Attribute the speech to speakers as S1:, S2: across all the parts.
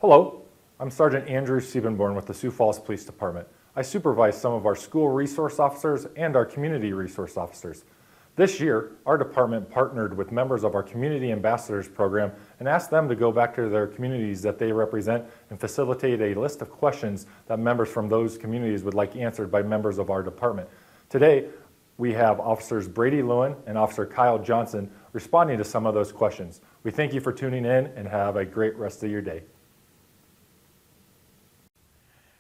S1: Hello, I'm Sergeant Andrew Siebenborn with the Sioux Falls Police Department. I supervise some of our school resource officers and our community resource officers. This year, our department partnered with members of our Community Ambassadors program and asked them to go back to their communities that they represent and facilitate a list of questions that members from those communities would like answered by members of our department. Today, we have Officers Brady Lewin and Officer Kyle Johnson responding to some of those questions. We thank you for tuning in and have a great rest of your day.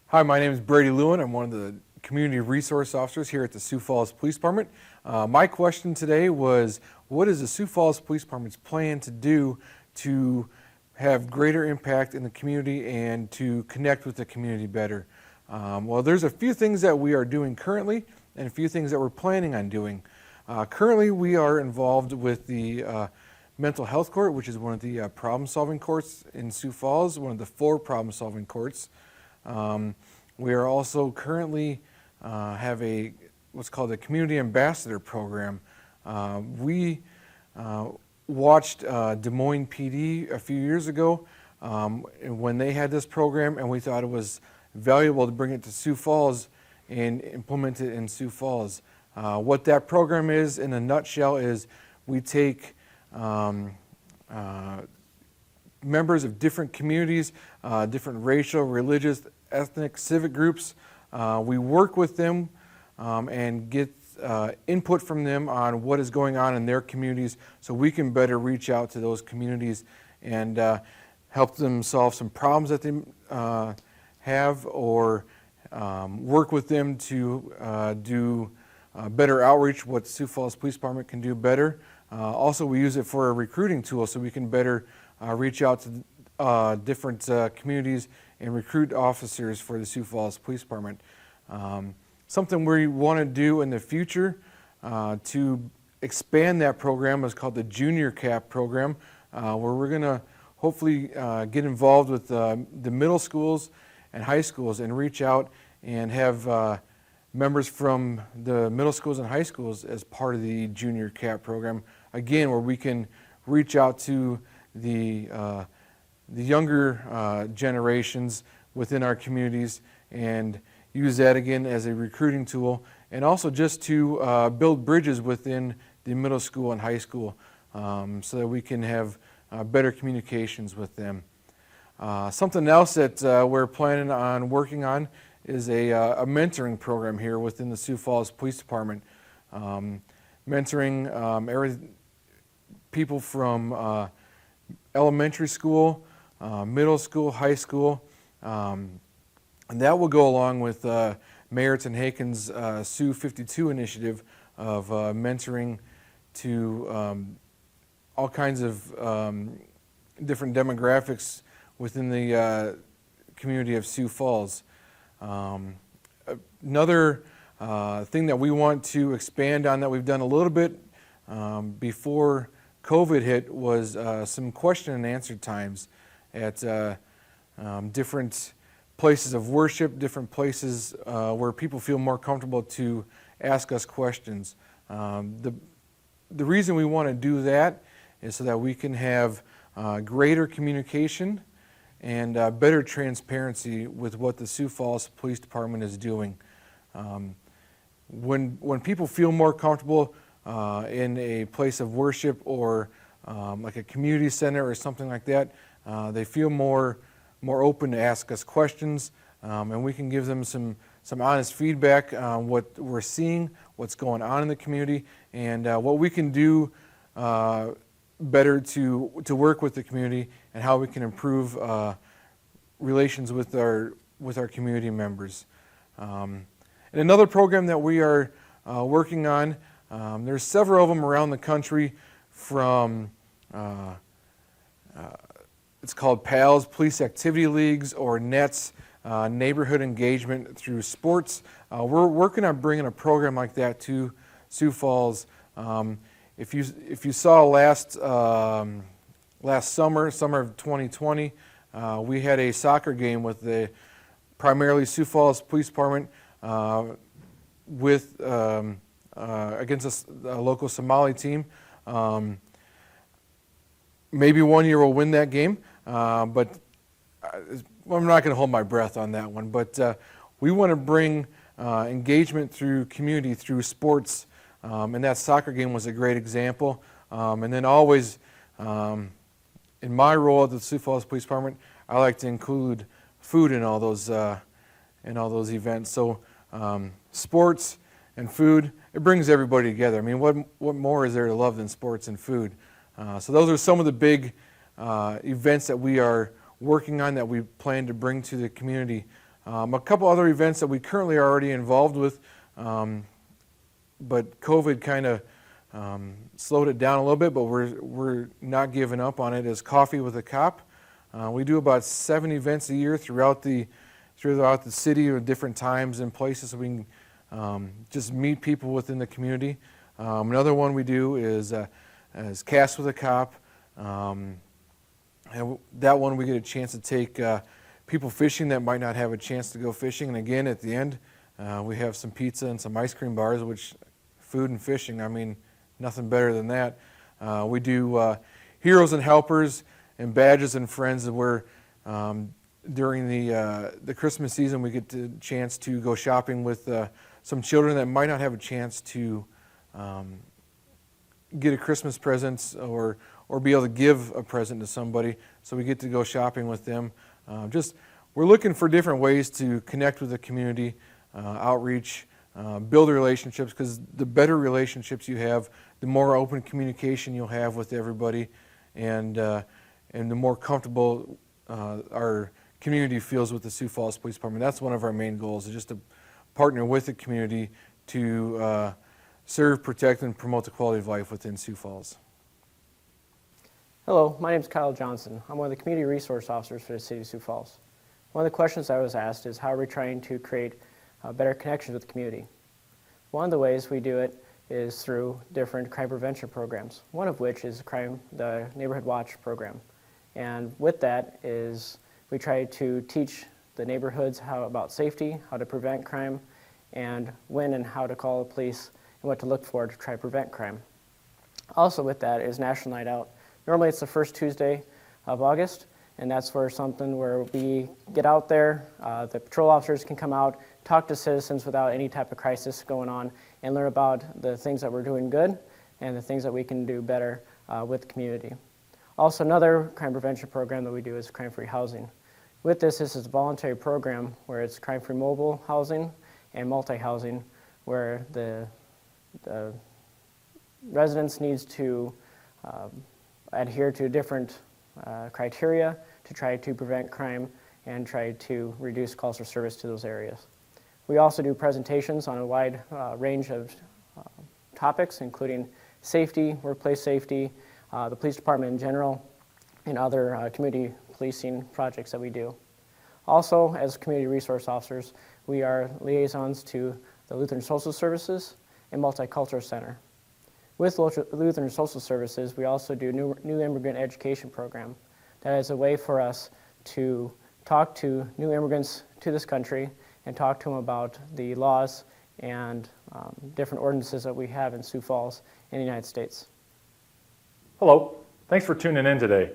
S2: Hi, my name is Brady Lewin. I'm one of the community resource officers here at the Sioux Falls Police Department. My question today was, what is the Sioux Falls Police Department's plan to do to have greater impact in the community and to connect with the community better? Well, there's a few things that we are doing currently and a few things that we're planning on doing. Currently, we are involved with the Mental Health Court, which is one of the problem-solving courts in Sioux Falls, one of the 4 problem-solving courts. We are also currently have what's called a Community Ambassador program. We watched Des Moines PD a few years ago when they had this program, and we thought it was valuable to bring it to Sioux Falls and implement it in Sioux Falls. What that program is, in a nutshell, is we take members of different communities, different racial, religious, ethnic, civic groups. We work with them and get input from them on what is going on in their communities so we can better reach out to those communities and help them solve some problems that they have, or work with them to do better outreach, what Sioux Falls Police Department can do better. Also, we use it for a recruiting tool so we can better reach out to different communities and recruit officers for the Sioux Falls Police Department. Something we want to do in the future to expand that program is called the Junior CAP program, where we're going to hopefully get involved with the middle schools and high schools and reach out and have members from the middle schools and high schools as part of the Junior CAP program. Again, where we can reach out to the younger generations within our communities and use that again as a recruiting tool, and also just to build bridges within the middle school and high school so that we can have better communications with them. Something else that we're planning on working on is a mentoring program here within the Sioux Falls Police Department. Mentoring people from elementary school, middle school, high school, and that will go along with Mayor Tim Haken's Sioux 52 initiative of mentoring to all kinds of different demographics within the community of Sioux Falls. Another thing that we want to expand on that we've done a little bit before COVID hit was some question and answer times at different places of worship, different places where people feel more comfortable to ask us questions. The reason we want to do that is so that we can have greater communication and better transparency with what the Sioux Falls Police Department is doing. When people feel more comfortable in a place of worship or like a community center or something like that, they feel more open to ask us questions, and we can give them some honest feedback on what we're seeing, what's going on in the community, and what we can do better to work with the community and how we can improve relations with our community members. And another program that we are working on, there's several of them around the country, from it's called PALS, Police Activity Leagues, or NETS, Neighborhood Engagement Through Sports. We're working on bringing a program like that to Sioux Falls. If you saw last summer of 2020, we had a soccer game with the primarily Sioux Falls Police Department with against a local Somali team. Maybe one year we'll win that game, but I'm not going to hold my breath on that one, but we want to bring engagement through community, through sports, and that soccer game was a great example. And then always, in my role at the Sioux Falls Police Department, I like to include food in all those events. So sports and food, it brings everybody together. I mean, what more is there to love than sports and food? So those are some of the big events that we are working on, that we plan to bring to the community. A couple other events that we currently are already involved with, but COVID kind of slowed it down a little bit, but we're not giving up on it, is Coffee with a Cop. We do about 7 events a year throughout the city at different times and places, so we can just meet people within the community. Another one we do is Cast with a Cop. And that one we get a chance to take people fishing that might not have a chance to go fishing. And again, at the end, we have some pizza and some ice cream bars, which food and fishing, I mean, nothing better than that. We do Heroes and Helpers and Badges and Friends, where during the Christmas season we get the chance to go shopping with some children that might not have a chance to get a Christmas present or be able to give a present to somebody, so we get to go shopping with them. We're looking for different ways to connect with the community, outreach, build relationships, because the better relationships you have, the more open communication you'll have with everybody, and the more comfortable our community feels with the Sioux Falls Police Department. That's one of our main goals, is just to partner with the community to serve, protect, and promote the quality of life within Sioux Falls.
S3: Hello, my name is Kyle Johnson. I'm one of the community resource officers for the city of Sioux Falls. One of the questions I was asked is, how are we trying to create better connections with the community? One of the ways we do it is through different crime prevention programs, one of which is the Neighborhood Watch program. And with that is we try to teach the neighborhoods about safety, how to prevent crime, and when and how to call the police and what to look for to try to prevent crime. Also with that is National Night Out. Normally it's the first Tuesday of August, and that's where we get out there, the patrol officers can come out, talk to citizens without any type of crisis going on, and learn about the things that we're doing good and the things that we can do better with the community. Also, another crime prevention program that we do is crime-free housing. With this is a voluntary program where it's crime-free mobile housing and multi-housing, where the residents needs to adhere to different criteria to try to prevent crime and try to reduce calls for service to those areas. We also do presentations on a wide range of topics, including safety, workplace safety, the police department in general, and other community policing projects that we do. Also, as community resource officers, we are liaisons to the Lutheran Social Services and Multicultural Center. With Lutheran Social Services, we also do new immigrant education program. That is a way for us to talk to new immigrants to this country and talk to them about the laws and different ordinances that we have in Sioux Falls in the United States.
S1: Hello, thanks for tuning in today.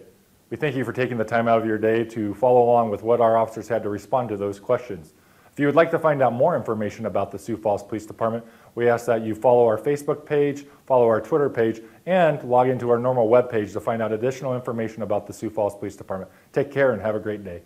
S1: We thank you for taking the time out of your day to follow along with what our officers had to respond to those questions. If you would like to find out more information about the Sioux Falls Police Department, we ask that you follow our Facebook page, follow our Twitter page, and log into our normal web page to find out additional information about the Sioux Falls Police Department. Take care and have a great day.